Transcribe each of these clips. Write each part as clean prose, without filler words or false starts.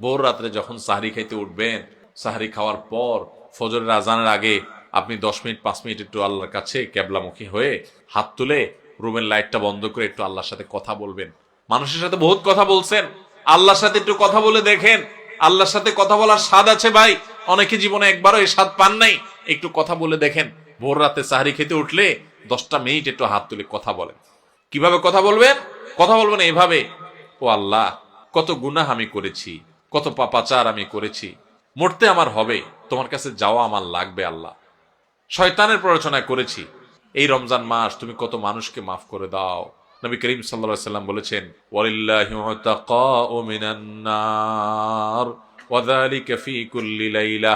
ভোর রাত্রে যখন সাহরি খাইতে উঠবেন, সাহরি খাওয়ার পর ফজরের আজানের আগে আপনি 10 মিনিট 5 মিনিট একটু আল্লাহর কাছে কেবলামুখী হয়ে হাত তুলে রুমের লাইটটা বন্ধ করে একটু আল্লাহর সাথে কথা বলবেন। মানুষের সাথে বহুত কথা বলছেন, আল্লাহর সাথে একটু কথা বলে দেখেন। আল্লাহর সাথে কথা বলার স্বাদ আছে ভাই, অনেকে জীবনে একবারও এই স্বাদ পান নাই। একটু কথা বলে দেখেন। ভোর রাতে সাহরি খেতে উঠলে 10টা মিনিট একটু হাত তুলে কথা বলেন। কিভাবে কথা বলবেন? কথা বলবেন এইভাবে, ও আল্লাহ, কত গুনাহ আমি করেছি, কত পাপাচার আমি করেছি, মরতে আমার হবে, তোমার কাছে যাওয়া আমার লাগবে আল্লাহ। শয়তানের প্ররোচনা করেছি, এই রমজান মাস তুমি কত মানুষকে মাফ করে দাও। নবী করিম সাল্লাল্লাহু আলাইহি সাল্লাম বলেছেন, ওয়ালিল্লাহি মুতাকাউ মিনান নার ওয়া যালিকা ফি কুল্লি লাইলা।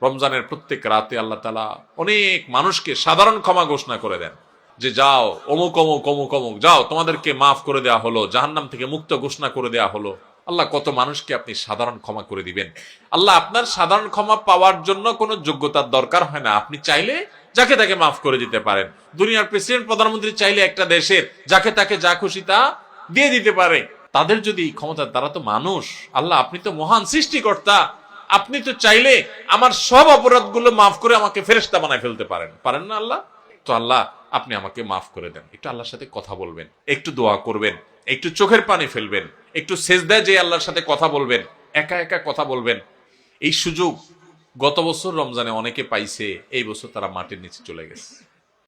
রমজানের প্রত্যেক রাতে আল্লাহ তাআলা অনেক মানুষকে সাধারণ ক্ষমা ঘোষণা করে দেন, যে যাও অমুক অমুক অমুক অমুক, যাও তোমাদেরকে মাফ করে দেওয়া হলো, জাহান্নাম থেকে মুক্ত ঘোষণা করে দেওয়া হলো। আল্লাহ কত মানুষকে আপনি সাধারণ ক্ষমা করে দিবেন। আল্লাহ আপনার সাধারণ ক্ষমা পাওয়ার জন্য কোনো যোগ্যতার দরকার হয় না, আপনি চাইলে যাকে তাকে মাফ করে দিতে পারেন। দুনিয়ার প্রেসিডেন্ট প্রধানমন্ত্রী চাইলে একটা দেশের যাকে তাকে যা খুশি তা দিয়ে দিতে পারে। তাদের যদি ক্ষমতা, তারা তো মানুষ। আল্লাহ আপনি তো মহান সৃষ্টিকর্তা, আপনি তো চাইলে আমার সব অপরাধগুলো মাফ করে আমাকে ফেরেশতা বানায় ফেলতে পারেন, পারেন না আল্লাহ? তো আল্লাহ আপনি আমাকে মাফ করে দেন। একটু আল্লাহর সাথে কথা বলবেন, একটু দোয়া করবেন, একটু চোখের পানি ফেলবেন, একটু সেজদায় যে আল্লাহর সাথে কথা বলবেন, একা একা কথা বলবেন। এই সুযোগ গত বছর রমজানে অনেকে পাইছে, এই বছর তারা মাটির নিচে চলে গেছে।